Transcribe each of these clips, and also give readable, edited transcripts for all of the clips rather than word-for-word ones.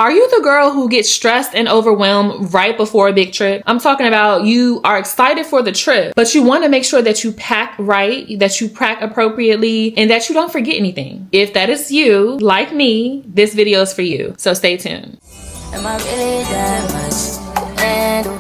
Are you the girl who gets stressed and overwhelmed right before a big trip? I'm talking about you are excited for the trip, but you want to make sure that you pack right, that you pack appropriately, and that you don't forget anything. If that is you, like me, this video is for you. So stay tuned. Am I really that much to handle?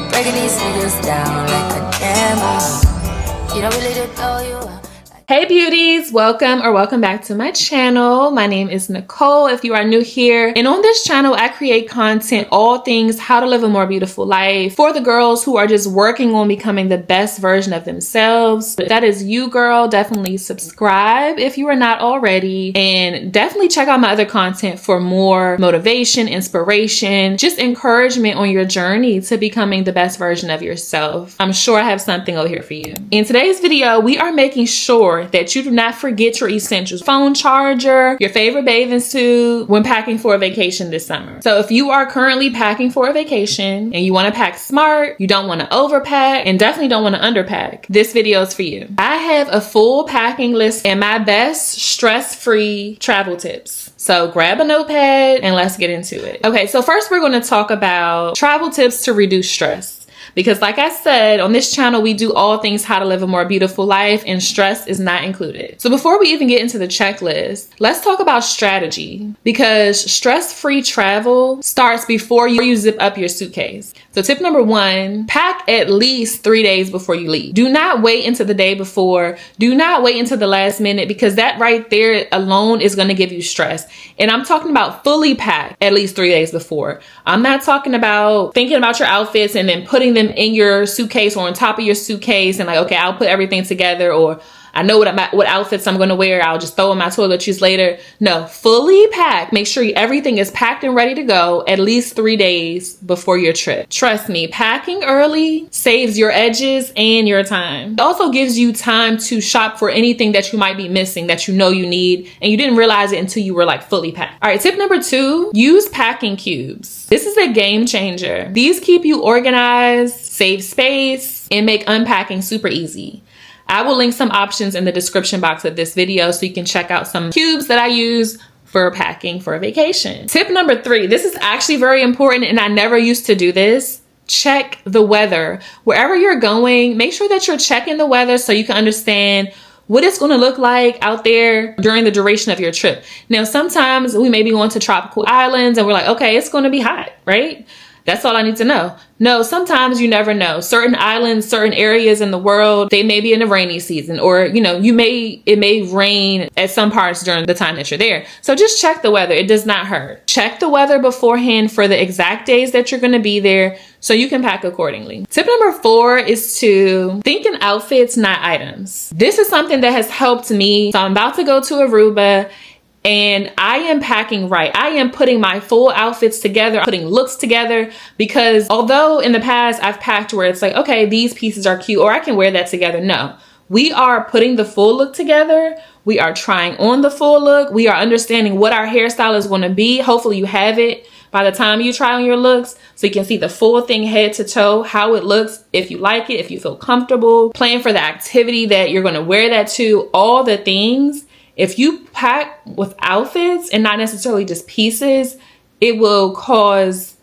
Breaking these niggas down like a demo. You don't really know you are. Hey beauties, welcome back to my channel. My name is Nicole if you are new here, and on this channel I create content all things how to live a more beautiful life for the girls who are just working on becoming the best version of themselves. If that is you, girl, definitely subscribe if you are not already, and definitely check out my other content for more motivation, inspiration, just encouragement on your journey to becoming the best version of yourself. I'm sure I have something over here for you. In today's video, we are making sure that you do not forget your essentials: phone charger, your favorite bathing suit when packing for a vacation this summer. So if you are currently packing for a vacation and you want to pack smart, you don't want to overpack, and definitely don't want to underpack, this video is for you. I have a full packing list and my best stress-free travel tips. So grab a notepad and let's get into it. Okay, so first we're going to talk about travel tips to reduce stress. Because like I said, on this channel, we do all things how to live a more beautiful life, and stress is not included. So before we even get into the checklist, let's talk about strategy, because stress-free travel starts before you zip up your suitcase. So tip number one, pack at least 3 days before you leave. Do not wait until the day before. Do not wait until the last minute, because that right there alone is going to give you stress. And I'm talking about fully packed at least 3 days before. I'm not talking about thinking about your outfits and then putting them in your suitcase or on top of your suitcase and like, okay, I'll put everything together, or I know what outfits I'm going to wear, I'll just throw in my toiletries later. No, fully packed. Make sure everything is packed and ready to go at least 3 days before your trip. Trust me, packing early saves your edges and your time. It also gives you time to shop for anything that you might be missing that you know you need and you didn't realize it until you were like fully packed. All right, tip number two, use packing cubes. This is a game changer. These keep you organized, save space, and make unpacking super easy. I will link some options in the description box of this video so you can check out some cubes that I use for packing for a vacation. Tip number three, this is actually very important and I never used to do this. Check the weather. Wherever you're going, make sure that you're checking the weather so you can understand what it's going to look like out there during the duration of your trip. Now, sometimes we may be going to tropical islands and we're like, okay, it's going to be hot, right? That's all I need to know. No, sometimes you never know. Certain islands, certain areas in the world, they may be in the rainy season, or, you know, it may rain at some parts during the time that you're there. So just check the weather. It does not hurt. Check the weather beforehand for the exact days that you're going to be there so you can pack accordingly. Tip number four is to think in outfits, not items. This is something that has helped me. So I'm about to go to Aruba, and I am packing right. I am putting my full outfits together, putting looks together, because although in the past I've packed where it's like, okay, these pieces are cute or I can wear that together. No, we are putting the full look together. We are trying on the full look. We are understanding what our hairstyle is going to be. Hopefully you have it by the time you try on your looks so you can see the full thing head to toe, how it looks, if you like it, if you feel comfortable, plan for the activity that you're going to wear that to, all the things. If you pack with outfits and not necessarily just pieces, it will cause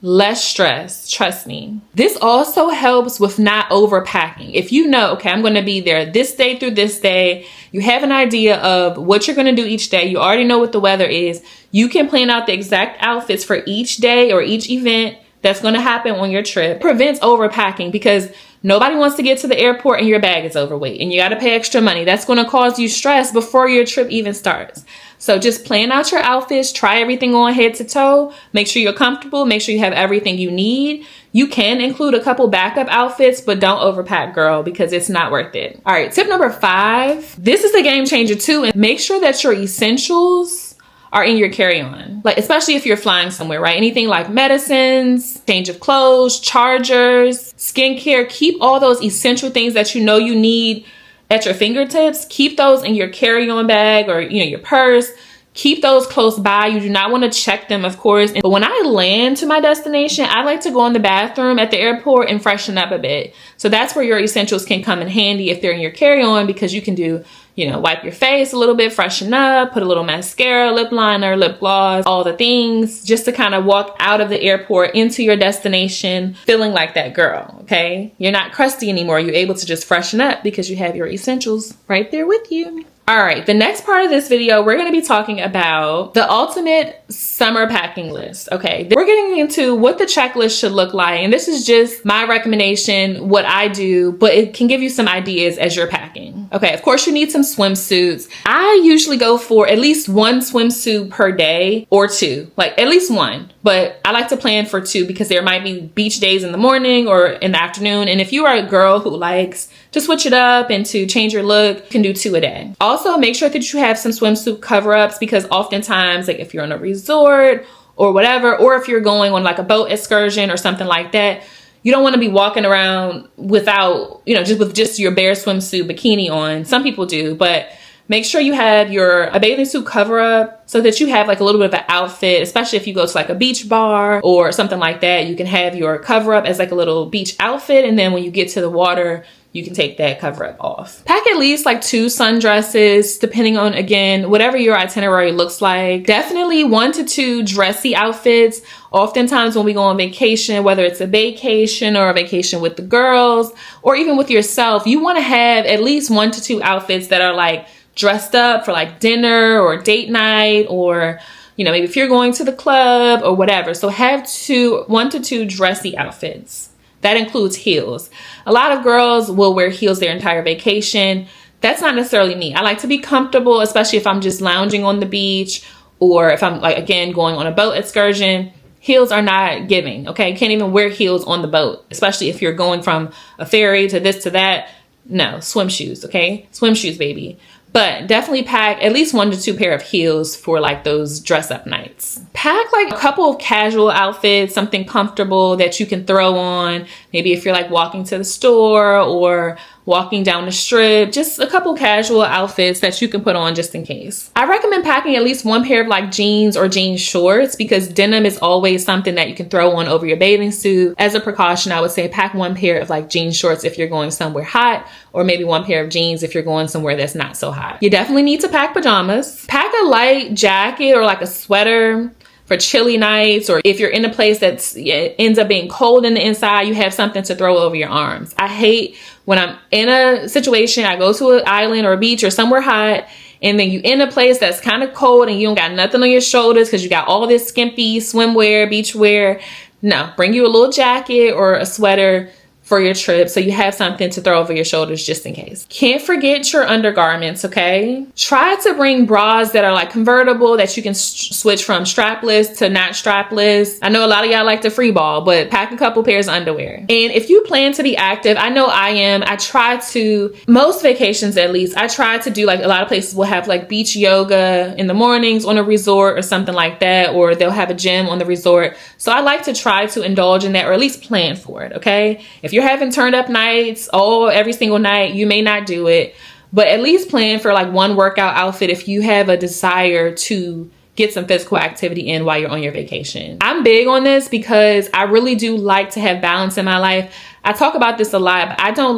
less stress. Trust me. This also helps with not overpacking. If you know, okay, I'm going to be there this day through this day, you have an idea of what you're going to do each day. You already know what the weather is. You can plan out the exact outfits for each day or each event that's going to happen on your trip. It prevents overpacking, because nobody wants to get to the airport and your bag is overweight and you got to pay extra money. That's going to cause you stress before your trip even starts. So just plan out your outfits, try everything on head to toe, make sure you're comfortable, make sure you have everything you need. You can include a couple backup outfits, but don't overpack, girl, because it's not worth it. All right, tip number five. This is a game changer too, and make sure that your essentials are in your carry-on, like especially if you're flying somewhere, right? Anything like medicines, change of clothes, chargers, skincare. Keep all those essential things that you know you need at your fingertips. Keep those in your carry-on bag or, you know, your purse. Keep those close by. You do not want to check them, of course. But when I land to my destination, I like to go in the bathroom at the airport and freshen up a bit. So that's where your essentials can come in handy if they're in your carry-on, because you can do, you know, wipe your face a little bit, freshen up, put a little mascara, lip liner, lip gloss, all the things, just to kind of walk out of the airport into your destination feeling like that girl, okay? You're not crusty anymore. You're able to just freshen up because you have your essentials right there with you. All right, the next part of this video, we're going to be talking about the ultimate summer packing list. Okay, we're getting into what the checklist should look like. And this is just my recommendation, what I do, but it can give you some ideas as you're packing. Okay, of course you need some swimsuits. I usually go for at least one swimsuit per day or two, like at least one. But I like to plan for two because there might be beach days in the morning or in the afternoon. And if you are a girl who likes to switch it up and to change your look, you can do 2 a day. Also, make sure that you have some swimsuit cover-ups, because oftentimes, like if you're on a resort or whatever, or if you're going on like a boat excursion or something like that, you don't want to be walking around without, you know, just with just your bare swimsuit bikini on. Some people do, but make sure you have a bathing suit cover up so that you have like a little bit of an outfit, especially if you go to like a beach bar or something like that. You can have your cover up as like a little beach outfit. And then when you get to the water, you can take that cover up off. Pack at least like 2 sundresses, depending on, again, whatever your itinerary looks like. Definitely 1 to 2 dressy outfits. Oftentimes when we go on vacation, whether it's a vacation or a vacation with the girls or even with yourself, you want to have at least 1 to 2 outfits that are like dressed up for like dinner or date night, or, you know, maybe if you're going to the club or whatever. So have 1 to 2 dressy outfits. That includes heels. A lot of girls will wear heels their entire vacation. That's not necessarily me. I like to be comfortable, especially if I'm just lounging on the beach or if I'm like, again, going on a boat excursion. Heels are not giving, okay? You can't even wear heels on the boat, especially if you're going from a ferry to this to that. No, swim shoes, okay? Swim shoes, baby. But definitely pack at least 1 to 2 pair of heels for like those dress up nights. Pack like a couple of casual outfits, something comfortable that you can throw on. Maybe if you're like walking to the store or walking down the strip, just a couple casual outfits that you can put on just in case. I recommend packing at least 1 pair of like jeans or jean shorts, because denim is always something that you can throw on over your bathing suit. As a precaution, I would say pack 1 pair of like jean shorts if you're going somewhere hot, or maybe 1 pair of jeans if you're going somewhere that's not so hot. You definitely need to pack pajamas. Pack a light jacket or like a sweater for chilly nights, or if you're in a place that ends up being cold in the inside, you have something to throw over your arms. I hate when I'm in a situation, I go to an island or a beach or somewhere hot, and then you in a place that's kind of cold and you don't got nothing on your shoulders because you got all this skimpy swimwear, beach wear. No, bring you a little jacket or a sweater for your trip so you have something to throw over your shoulders just in case. Can't forget your undergarments, okay? Try to bring bras that are like convertible, that you can switch from strapless to not strapless. I know a lot of y'all like to free ball, but pack a couple pairs of underwear. And if you plan to be active, I know I am. I try to, most vacations at least, I try to do, like a lot of places will have like beach yoga in the mornings on a resort or something like that, or they'll have a gym on the resort. So I like to try to indulge in that, or at least plan for it, okay? If you're having turned up nights every single night, you may not do it, but at least plan for like 1 workout outfit if you have a desire to get some physical activity in while you're on your vacation. I'm big on this because I really do like to have balance in my life. I talk about this a lot, but I'm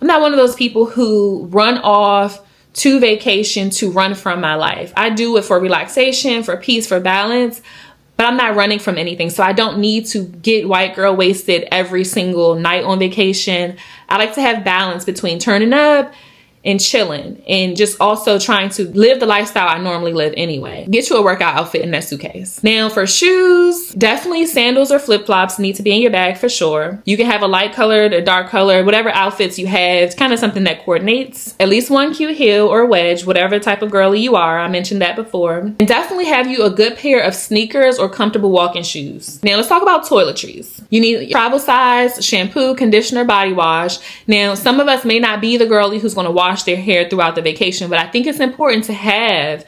not one of those people who run off to vacation to run from my life. I do it for relaxation, for peace, for balance, but I'm not running from anything. So I don't need to get white girl wasted every single night on vacation. I like to have balance between turning up and chilling, and just also trying to live the lifestyle I normally live anyway. Get you a workout outfit in that suitcase. Now for shoes, definitely sandals or flip-flops need to be in your bag for sure. You can have a light colored, a dark color, whatever outfits you have. It's kind of something that coordinates. At least 1 cute heel or wedge, whatever type of girly you are. I mentioned that before. And definitely have you a good pair of sneakers or comfortable walking shoes. Now let's talk about toiletries. You need travel size shampoo, conditioner, body wash. Now some of us may not be the girly who's going to wash their hair throughout the vacation, but I think it's important to have,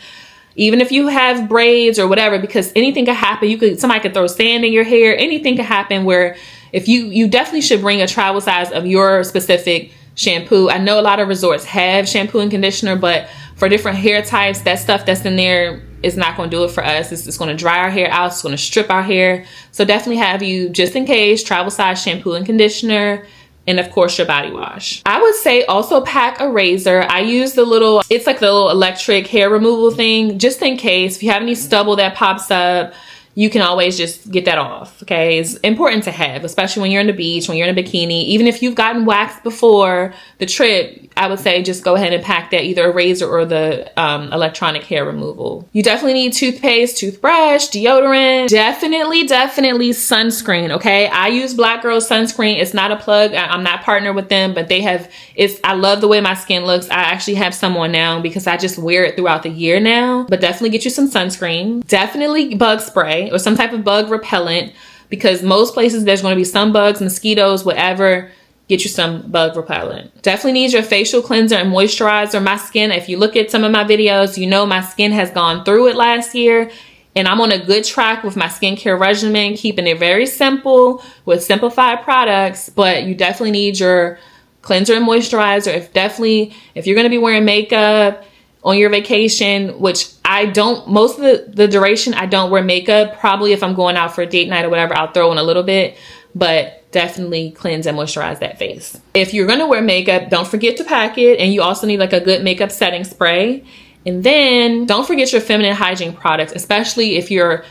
even if you have braids or whatever, because anything could happen. Somebody could throw sand in your hair. Anything could happen, where if you definitely should bring a travel size of your specific shampoo. I know a lot of resorts have shampoo and conditioner, but For different hair types, that stuff that's in there is not going to do it for us. It's going to dry our hair out. It's going to strip our hair. So definitely have you, just in case, travel size shampoo and conditioner, and of course your body wash. I would say also pack a razor. I use it's like the little electric hair removal thing, just in case if you have any stubble that pops up, you can always just get that off. Okay, it's important to have, especially when you're on the beach, when you're in a bikini. Even if you've gotten waxed before the trip, I would say just go ahead and pack that, either a razor or the electronic hair removal. You definitely need toothpaste, toothbrush, deodorant, definitely sunscreen. Okay, I use Black Girl sunscreen. It's not a plug. I'm not partnered with them, but I love the way my skin looks. I actually have some on now because I just wear it throughout the year now. But definitely get you some sunscreen. Definitely bug spray or some type of bug repellent, because most places there's going to be some bugs, mosquitoes, whatever. Get you some bug repellent. Definitely need your facial cleanser and moisturizer. My skin, if you look at some of my videos, you know my skin has gone through it last year, and I'm on a good track with my skincare regimen, keeping it very simple with simplified products. But you definitely need your cleanser and moisturizer. If you're going to be wearing makeup on your vacation, which I don't, most of the duration, I don't wear makeup. Probably if I'm going out for a date night or whatever, I'll throw in a little bit, but definitely cleanse and moisturize that face. If you're gonna wear makeup, don't forget to pack it. And you also need like a good makeup setting spray. And then don't forget your feminine hygiene products, especially if your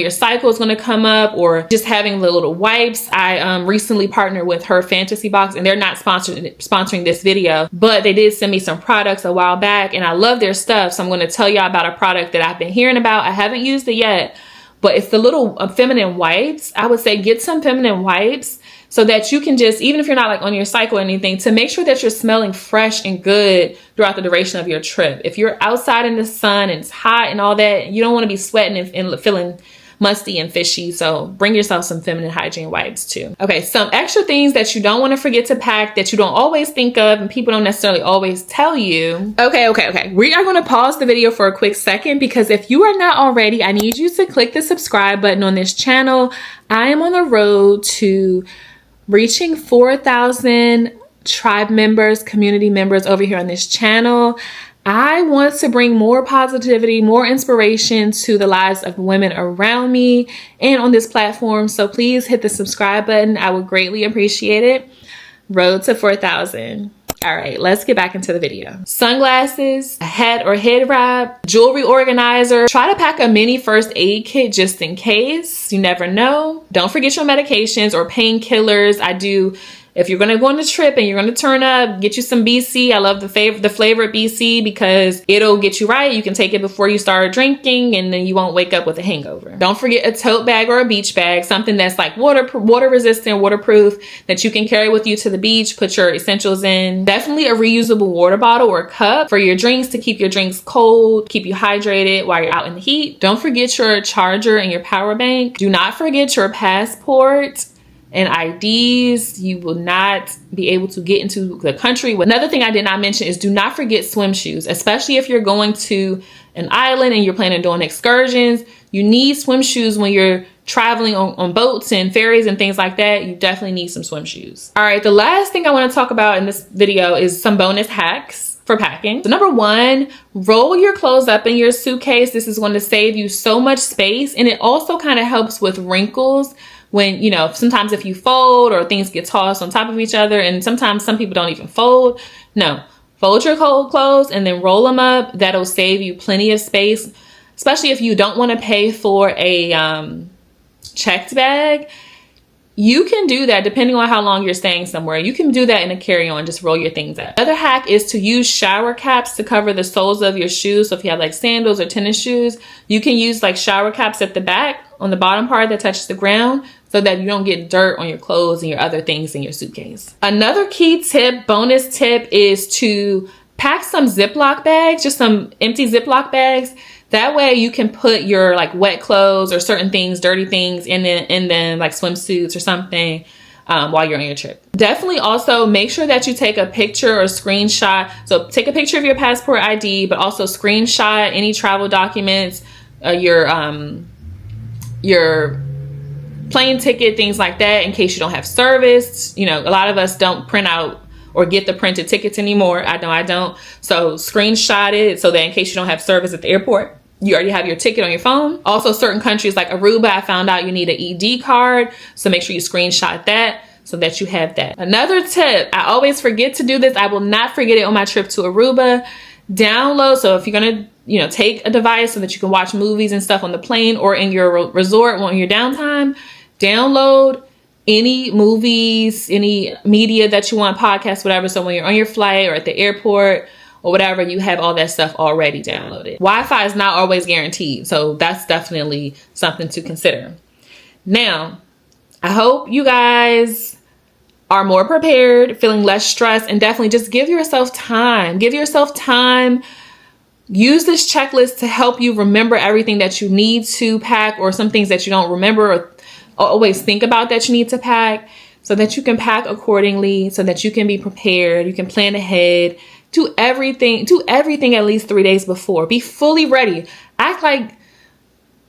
cycle is going to come up, or just having the little wipes. I recently partnered with Her Fantasy Box, and they're not sponsoring this video, but they did send me some products a while back, and I love their stuff. So I'm going to tell y'all about a product that I've been hearing about. I haven't used it yet, but it's the little feminine wipes. I would say get some feminine wipes so that you can just, even if you're not like on your cycle or anything, to make sure that you're smelling fresh and good throughout the duration of your trip. If you're outside in the sun and it's hot and all that, you don't want to be sweating and feeling musty and fishy. So bring yourself some feminine hygiene wipes too. Okay, some extra things that you don't want to forget to pack that you don't always think of and people don't necessarily always tell you. Okay. We are going to pause the video for a quick second, because if you are not already, I need you to click the subscribe button on this channel. I am on the road to reaching 4,000 tribe members, community members over here on this channel. I want to bring more positivity, more inspiration to the lives of women around me and on this platform. So please hit the subscribe button. I would greatly appreciate it. Road to 4,000. All right, let's get back into the video. Sunglasses, a hat or head wrap, jewelry organizer. Try to pack a mini first aid kit just in case. You never know. Don't forget your medications or painkillers. If you're going to go on a trip and you're going to turn up, get you some BC. I love the flavor of BC because it'll get you right. You can take it before you start drinking, and then you won't wake up with a hangover. Don't forget a tote bag or a beach bag, something that's like water resistant, waterproof, that you can carry with you to the beach, put your essentials in. Definitely a reusable water bottle or cup for your drinks, to keep your drinks cold, keep you hydrated while you're out in the heat. Don't forget your charger and your power bank. Do not forget your passport and IDs. You will not be able to get into the country. Another thing I did not mention is do not forget swim shoes, especially if you're going to an island and you're planning on doing excursions. You need swim shoes when you're traveling on boats and ferries and things like that. You definitely need some swim shoes. All right, the last thing I want to talk about in this video is some bonus hacks for packing. So number one, roll your clothes up in your suitcase. This is going to save you so much space, and it also kind of helps with wrinkles. When, sometimes if you fold or things get tossed on top of each other, and sometimes some people don't even fold. No, fold your clothes and then roll them up. That'll save you plenty of space, especially if you don't want to pay for a checked bag. You can do that depending on how long you're staying somewhere. You can do that in a carry-on, just roll your things up. Another hack is to use shower caps to cover the soles of your shoes. So if you have like sandals or tennis shoes, you can use like shower caps at the back on the bottom part that touches the ground, so that you don't get dirt on your clothes and your other things in your suitcase. Another key tip, bonus tip, is to pack some Ziploc bags, just some empty Ziploc bags. That way you can put your like wet clothes or certain things, dirty things in them, like swimsuits or something, while you're on your trip. Definitely also make sure that you take a picture or screenshot. So take a picture of your passport ID, but also screenshot any travel documents, your plane ticket, things like that, in case you don't have service. A lot of us don't print out or get the printed tickets anymore. I know I don't. So screenshot it so that in case you don't have service at the airport, you already have your ticket on your phone. Also, certain countries like Aruba, I found out you need an ED card. So make sure you screenshot that so that you have that. Another tip, I always forget to do this. I will not forget it on my trip to Aruba. Download, so if you're gonna, take a device so that you can watch movies and stuff on the plane or in your resort on your downtime, download any movies, any media that you want, podcasts, whatever. So when you're on your flight or at the airport or whatever, you have all that stuff already downloaded. Wi-Fi is not always guaranteed, so that's definitely something to consider. Now, I hope you guys are more prepared, feeling less stressed, and definitely just give yourself time. Give yourself time. Use this checklist to help you remember everything that you need to pack, or some things that you don't remember or always think about that you need to pack, so that you can pack accordingly, so that you can be prepared. You can plan ahead. Do everything at least 3 days before. Be fully ready. Act like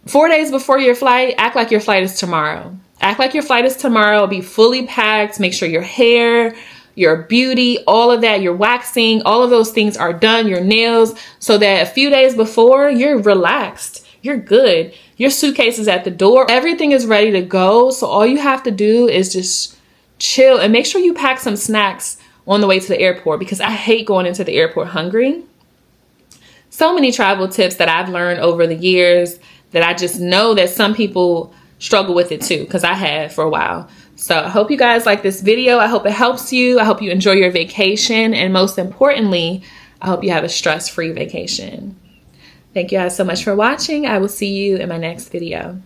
4 days before your flight, act like your flight is tomorrow. Act like your flight is tomorrow. Be fully packed. Make sure your hair, your beauty, all of that, your waxing, all of those things are done, your nails, so that a few days before, you're relaxed. You're good. Your suitcase is at the door. Everything is ready to go. So all you have to do is just chill and make sure you pack some snacks on the way to the airport, because I hate going into the airport hungry. So many travel tips that I've learned over the years that I just know that some people struggle with it too, because I have for a while. So I hope you guys like this video. I hope it helps you. I hope you enjoy your vacation. And most importantly, I hope you have a stress-free vacation. Thank you guys so much for watching. I will see you in my next video.